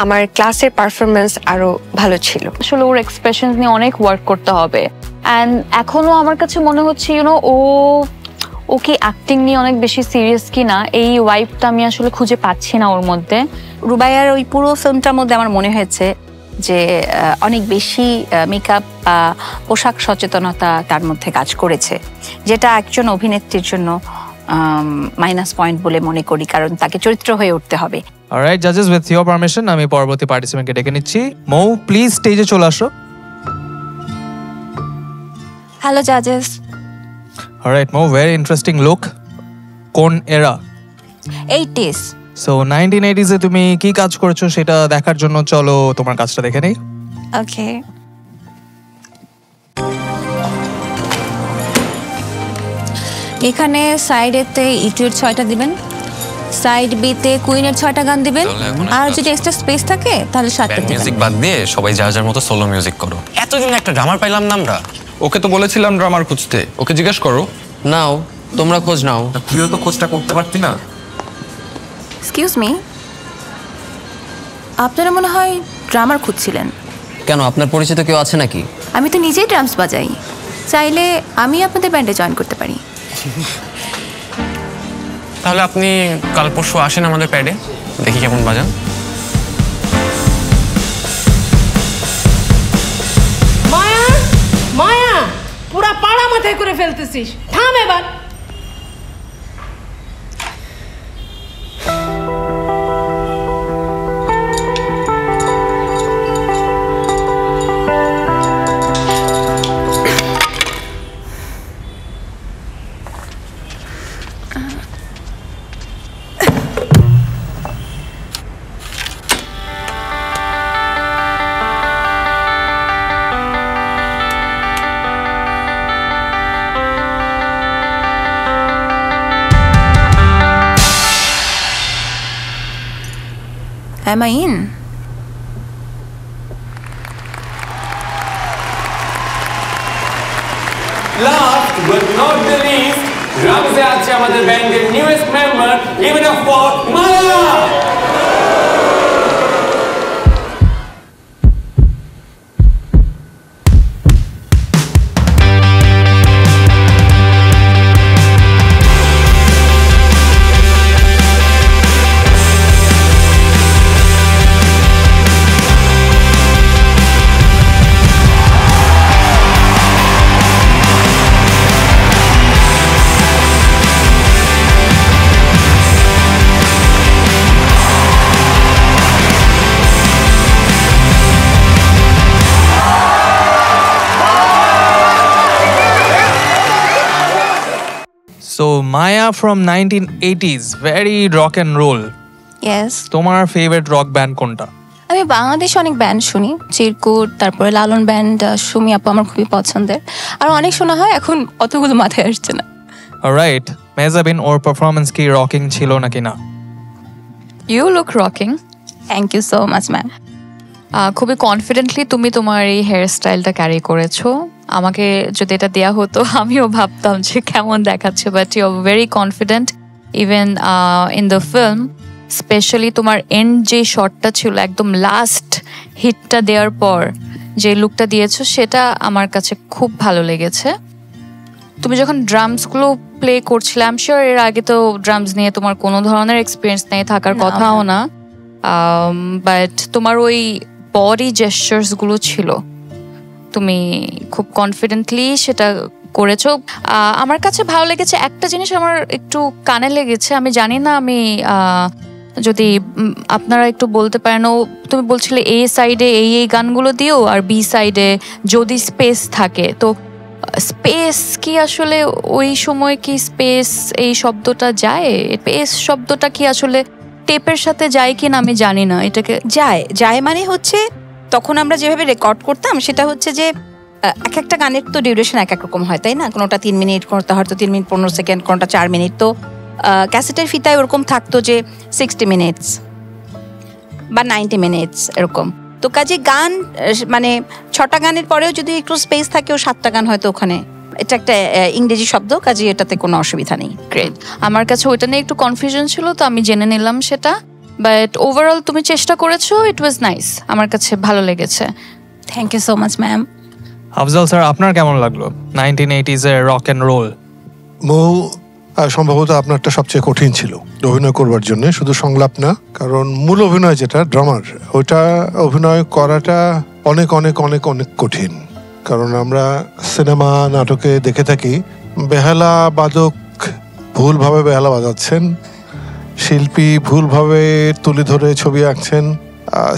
আমার ক্লাসের পারফরমেন্স আরো ভালো ছিল। আসলে ওর এক্সপ্রেশন নিয়ে অনেক ওয়ার্ক করতে হবে। অ্যান্ড এখনো আমার কাছে মনে হচ্ছে ও কি অ্যাক্টিং নিয়ে অনেক বেশি সিরিয়াস কি না, এই ওয়াইবটা আমি আসলে খুঁজে পাচ্ছি না ওর মধ্যে। রুবাইয়ার ওই পুরো ফিল্মটার মধ্যে আমার মনে হয়েছে যে অনেক বেশি মেকআপ বা পোশাক সচেতনতা তার মধ্যে কাজ করেছে, যেটা একজন অভিনেত্রীর জন্য মাইনাস পয়েন্ট বলে মনে করি, কারণ তাকে চরিত্র হয়ে উঠতে হবে। অলরাইট জাজেস, উইথ ইওর পারমিশন আমি পরবর্তী পার্টিসিপেন্টকে ডেকে নিচ্ছি। মৌ, প্লিজ স্টেজে চলে আসো। হ্যালো জাজেস। অলরাইট মৌ, ভেরি ইন্টারেস্টিং লুক। কোন এরা? 80s। সো 1980s এ তুমি কি কাজ করেছো সেটা দেখার জন্য চলো তোমার কাজটা দেখে নেই। ওকে। এখানে সাইডেতে ইটুর 6টা দিবেন, সাইড বিতে কুইনের 6টা গান দিবেন, আর যদি এক্সট্রা স্পেস থাকে তাহলে 7টা দিবেন। মিউজিক বাদ দিয়ে সবাই যার যার মতো সোলো মিউজিক করো। এতদিন একটা ড্রামার পাইলাম না আমরা। ওকে তো বলেছিলাম ড্রামার খুঁজতে, ওকে জিজ্ঞেস করো। নাও, তোমরা খোঁজ নাও। তুইও তো খোঁজটা করতে পারতি না? এক্সকিউজ মি, আপনারা মনে হয় ড্রামার খুঁজছিলেন। কেন, আপনার পরিচিত কেউ আছে নাকি? আমি তো নিজেই ড্রামস বাজাই, চাইলে আমি আপনাদের ব্যান্ডে জয়েন করতে পারি। তাহলে আপনি কাল পরশু আসেন আমাদের প্যাডে, দেখি কেমন বাজান। মায়া, মায়া, পুরা পাড়া মাথায় করে ফেলতেছিস, থাম এবার। Am I in? Last but not the least, ড্রামসে আছে আমাদের ব্যান্ডের newest member, give it up for Maya! So Maya from 1980s, very rock and roll. Yes. তোমার ফেভারিট রক ব্যান্ড কোনটা? আমি বাংলাদেশে অনেক ব্যান্ড শুনি, চিরকুট, তারপরে লালন ব্যান্ড, সুমি আপু আমার খুবই পছন্দের, আর অনেক শোনা হয়, এখন অতগুলো মাথায় আসছে না। অলরাইট, মেজাবিন, ওর পারফরম্যান্স কি রকিং ছিল নাকি না? You look rocking. Thank you so much ma'am. খুবই কনফিডেন্টলি তুমি তোমার এই হেয়ার স্টাইলটা ক্যারি করেছো। আমাকে যদি এটা দেয়া হতো আমিও ভাবতাম যে কেমন দেখাচ্ছে, but you are very confident even in the film. Specially তোমার এন্ড যে শটটা ছিল, একদম লাস্ট হিটটা দেওয়ার পর যে লুকটা দিয়েছো, সেটা আমার কাছে খুব ভালো লেগেছে। তুমি যখন ড্রামসগুলো প্লে করছিলে, আই এম শিওর এর আগে তো ড্রামস নিয়ে তোমার কোনো ধরনের এক্সপিরিয়েন্স নেই, থাকার কথাও না, বাট তোমার ওই বডি জেস্টার্সগুলো ছিল, তুমি খুব কনফিডেন্টলি সেটা করেছো। আমার কাছে ভালো লেগেছে একটা জিনিস, আমার একটু কানে লেগেছে, আমি জানি না, আমি যদি আপনারা একটু বলতে পারেন। ও তুমি বলছিলে এ সাইডে এই গানগুলো দিও আর বি সাইডে যদি স্পেস থাকে, তো স্পেস কি আসলে ওই সময় কি স্পেস এই শব্দটা যায়? স্পেস শব্দটা কি আসলে টেপের সাথে যায় কিনা আমি জানি না। এটাকে যায় মানে হচ্ছে তখন আমরা যেভাবে রেকর্ড করতাম সেটা হচ্ছে যে এক একটা গানের তো ডিউরেশন এক এক রকম হয়, তাই না? কোনোটা 3 মিনিট, কোনোটা হয়তো 3 মিনিট 15 সেকেন্ড, কোনোটা 4 মিনিট। তো ক্যাসেটের ফিতায় ওরকম থাকতো যে 60 মিনিটস বা 90 মিনিটস এরকম। তো কাজে গান মানে 6টা গানের পরেও যদি একটু স্পেস থাকে, ও 7টা গান হয়তো ওখানে। এটা একটা ইংরেজি শব্দ, কাজে এটাতে কোনো অসুবিধা নেই। গ্রেট, আমার কাছে ওইটা নিয়ে একটু কনফিউশন ছিল, তো আমি জেনে নিলাম সেটা। বাট ওভারঅল তুমি চেষ্টা করেছো, ইট ওয়াজ নাইস, আমার কাছে ভালো লেগেছে। Thank you so much ma'am. Afzal sir, আপনার কেমন লাগলো 1980s এর রক অ্যান্ড রোল? সম্ভবত আপনারটা সবচেয়ে কঠিন ছিল অভিনয় করবার জন্য, শুধু সংলাপ না, কারণ মূল অভিনয় যেটা ড্রামার, ওইটা অভিনয় করাটা অনেক অনেক অনেক অনেক কঠিন। কারণ আমরা সিনেমা নাটকে দেখে থাকি বেহালা বাদক ভুলভাবে বেহালা বাজাচ্ছেন, শিল্পী ভুলভাবে তুলে ধরে ছবি আঁকছেন,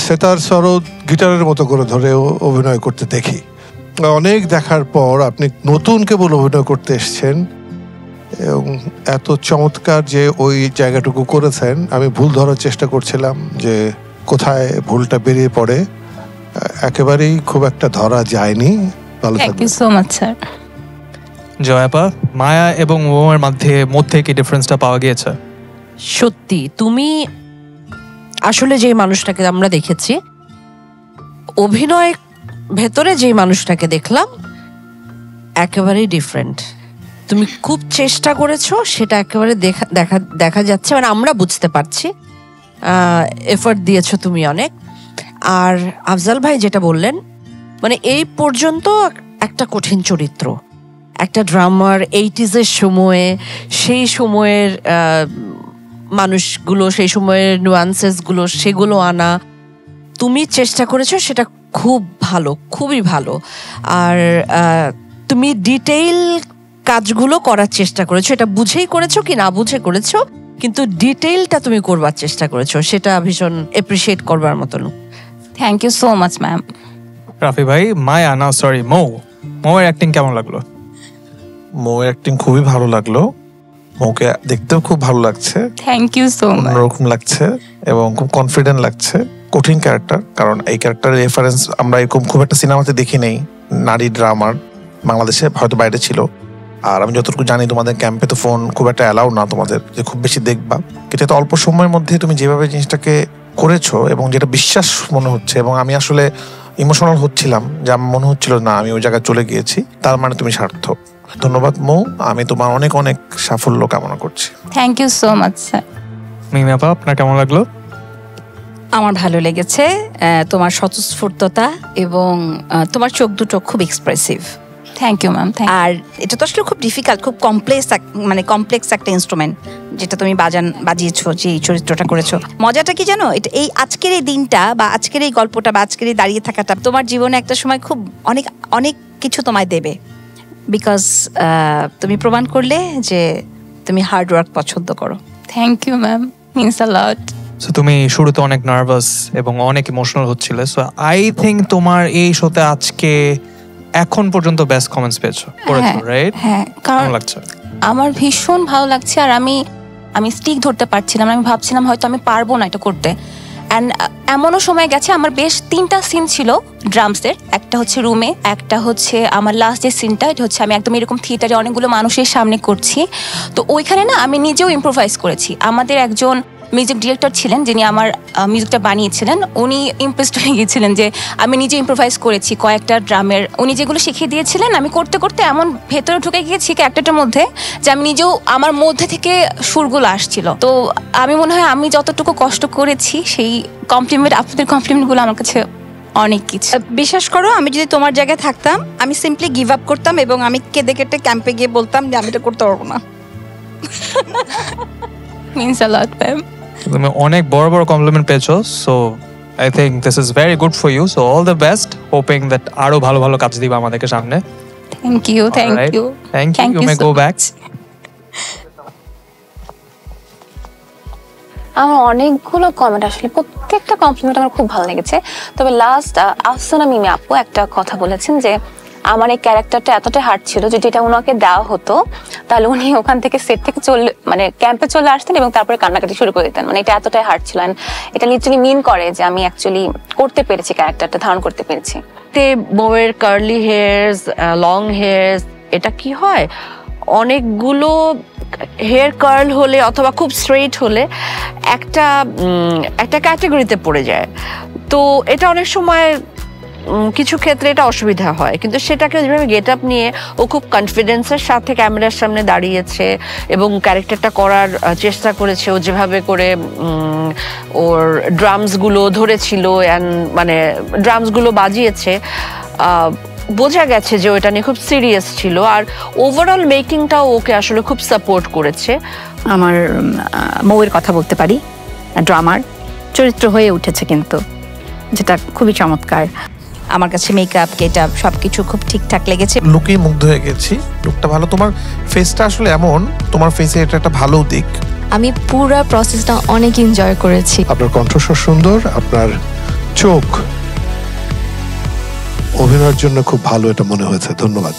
সেতার সরোদ গিটারের মতো করে ধরে অভিনয় করতে দেখি। অনেক দেখার পর আপনি নতুন কেবল অভিনয় করতে এসছেন এবং এত চমৎকার যে ওই জায়গাটুকু করেছেন। আমি ভুল ধরার চেষ্টা করছিলাম যে কোথায় ভুলটা বেরিয়ে পড়ে, একেবারেই খুব একটা ধরা যায়নি। ভালো thank you so much sir. জয়াপা, মায়া এবং ওমের মধ্যে কি ডিফারেন্সটা পাওয়া গিয়েছে? সত্যি তুমি আসলে যে মানুষটাকে আমরা দেখেছি, অভিনয় ভেতরে যে মানুষটাকে দেখলাম একেবারেই ডিফারেন্ট। তুমি খুব চেষ্টা করেছো, সেটা একেবারে দেখা যাচ্ছে, মানে আমরা বুঝতে পারছি এফর্ট দিয়েছো তুমি অনেক। আর আফজাল ভাই যেটা বললেন, মানে এই পর্যন্ত একটা কঠিন চরিত্র, একটা ড্রামার 80s সময়ে, সেই সময়ের মানুষগুলো, সেই সময়ের নুয়ান্সেসগুলো, সেগুলো আনা তুমি চেষ্টা করেছো, সেটা খুব ভালো, খুবই ভালো। আর তুমি ডিটেইল কাজগুলো করার চেষ্টা করেছো, এটা বুঝেই করেছো কি না বুঝে করেছো, কিন্তু ডিটেইলটা তুমি করবার চেষ্টা করেছো, সেটা ভীষণ এপ্রিসিয়েট করবার মতন। Thank you so much ma'am. Rafi ভাই, মায়া না সরি মৌয়ের অ্যাক্টিং কেমন লাগলো? মৌয়ের অ্যাক্টিং খুবই ভালো লাগলো, মৌকে দেখতেও খুব ভালো লাগছে, থ্যাংক ইউ সো মাচ। অন্যরকম লাগছে এবং খুব কনফিডেন্ট লাগছে। কঠিন ক্যারেক্টার, কারণ এই ক্যারেক্টারের রেফারেন্স আমরা এরকম খুব একটা সিনেমাতে দেখি নেই। নারী ড্রামার বাংলাদেশে, হয়তো বাইরে ছিল। আর আমি যতটুকু জানি তোমাদের ক্যাম্পে তো ফোন খুব একটা অ্যালাউ না তোমাদের, যে খুব বেশি দেখবা। কিন্তু এত অল্প সময়ের মধ্যে তুমি যেভাবে জিনিসটাকে করেছো এবং যেটা বিশ্বাস মনে হচ্ছে, এবং আমি আসলে ইমোশনাল হচ্ছিলাম, যে আমার মনে হচ্ছিল না আমি ওই জায়গায় চলে গিয়েছি, তার মানে তুমি সার্থক। ধন্যবাদ মৌ, আমি তোমার অনেক অনেক সাফল্য কামনা করছি। Thank you so much sir. মিমিয়াপা, আপনার কেমন লাগলো? আমার ভালো লেগেছে তোমার স্বতঃস্ফূর্ততা এবং তোমার চোখ দুটো খুব এক্সপ্রেসিভ। Thank you ma'am. আর এটা তো আসলে খুব ডিফিকাল্ট, খুব কমপ্লেক্স একটা ইনস্ট্রুমেন্ট যেটা তুমি বাজিয়েছো, যে এই চরিত্রটা করেছো। মজাটা কি জানো, এটা এই আজকের এই দিনটা বা আজকের এই গল্পটা বা আজকের এই দাঁড়িয়ে থাকাটা তোমার জীবনে একটা সময় খুব অনেক অনেক কিছু তোমায় দেবে, বিকজ তুমি প্রমাণ করলে যে তুমি হার্ড ওয়ার্ক পছন্দ করো। Thank you ma'am, means a lot. So তুমি শুরুতে অনেক নার্ভাস এবং অনেক ইমোশনাল হচ্ছিলে, সো আই থিঙ্ক তোমার এই শোতে আজকে এখন পর্যন্ত বেস্ট কমেন্টস পেয়েছো, রাইট? হ্যাঁ, কারণ লাগছে আমার ভীষণ ভালো লাগছে। আর আমি স্টিক ধরতে পারছিলাম, আমি ভাবছিলাম হয়তো আমি পারবো না এটা করতে। অ্যান্ড এমনও সময় গেছে আমার বেশ 3টা সিন ছিল ড্রামসের, একটা হচ্ছে রুমে, একটা হচ্ছে আমার লাস্ট যে সিনটা, এটা হচ্ছে আমি একদম এরকম থিয়েটারে অনেকগুলো মানুষের সামনে করছি। তো ওইখানে না আমি নিজেও ইম্প্রোভাইজ করেছি। আমাদের একজন মিউজিক ডিরেক্টর ছিলেন, যিনি আমার মিউজিকটা বানিয়েছিলেন, উনি ইমপ্রেসড হয়ে গিয়েছিলেন যে আমি নিজে ইম্প্রোভাইজ করেছি কয়েকটা ড্রামের। উনি যেগুলো শিখিয়ে দিয়েছিলেন আমি করতে করতে এমন ভেতরে ঢুকে গিয়েছি ক্যারেক্টারটার মধ্যে যে আমি নিজেও আমার মধ্যে থেকে সুরগুলো আসছিল। তো আমি মনে হয় আমি যতটুকু কষ্ট করেছি সেই কমপ্লিমেন্ট, আপনাদের কমপ্লিমেন্টগুলো আমার কাছে অনেক কিছু। বিশ্বাস করো, আমি যদি তোমার জায়গায় থাকতাম আমি সিম্পলি গিভ আপ করতাম এবং আমি কেঁদে কেটে ক্যাম্পে গিয়ে বলতাম যে আমি এটা করতে পারবো না। Means a lot ma'am. তুমি অনেক বড় বড় কমপ্লিমেন্ট পেয়েছো, so I think this is very good for you. So all the best, hoping that আরো ভালো ভালো কাজ দিবা আমাদেরকে সামনে। Thank you, thank you, thank you. You may go back. আমার অনেকগুলো কমেন্ট, আসলে প্রত্যেকটা কমপ্লিমেন্ট আমার খুব ভালো লেগেছে। তবে লাস্ট আফসানা মিমি আপু একটা কথা বলেছেন যে আমার এই ক্যারেক্টারটা এতটাই হার্ড ছিল, যদি এটা ওনাকে দেওয়া হতো তাহলে উনি ওখান থেকে সেট থেকে মানে ক্যাম্পে চলে আসতেন এবং তারপরে কান্নাকাটি শুরু করে দিতেন। মানে এটা এতটাই হার্ড ছিল, অ্যান্ড এটা লিটারালি মিন করে যে আমি অ্যাকচুয়ালি করতে পেরেছি, ক্যারেক্টারটা ধারণ করতে পেরেছি। বউয়ের কার্লি হেয়ারস, লং হেয়ারস, এটা কি হয়, অনেকগুলো হেয়ার কার্ল হলে অথবা খুব স্ট্রেইট হলে একটা ক্যাটাগরিতে পড়ে যায়। তো এটা অনেক সময় কিছু ক্ষেত্রে এটা অসুবিধা হয়, কিন্তু সেটাকে যেভাবে গেট আপ নিয়ে ও খুব কনফিডেন্সের সাথে ক্যামেরার সামনে দাঁড়িয়েছে এবং ক্যারেক্টারটা করার চেষ্টা করেছে, ও যেভাবে করে ওর ড্রামসগুলো ধরেছিল অ্যান্ড মানে ড্রামসগুলো বাজিয়েছে, বোঝা গেছে যে ওটা নিয়ে খুব সিরিয়াস ছিল। আর ওভারঅল মেকিংটাও ওকে আসলে খুব সাপোর্ট করেছে। আমার মৌয়ের কথা বলতে পারি, ড্রামার চরিত্র হয়ে উঠেছে কিন্তু, যেটা খুবই চমৎকার। আমার কাছে মেকআপ, গেটআপ সবকিছু খুব ঠিকঠাক লেগেছে। লুকেই মুগ্ধ হয়ে গেছি, লুকটা ভালো। তোমার ফেসটা আসলে এমন, তোমার ফেসে এটা একটা ভালো দিক। আমি পুরো প্রসেসটা অনেক এনজয় করেছি। আপনার কণ্ঠস্বর সুন্দর, আপনার চোখ অভিনয়ের জন্য খুব ভালো, এটা মনে হয়েছে। ধন্যবাদ।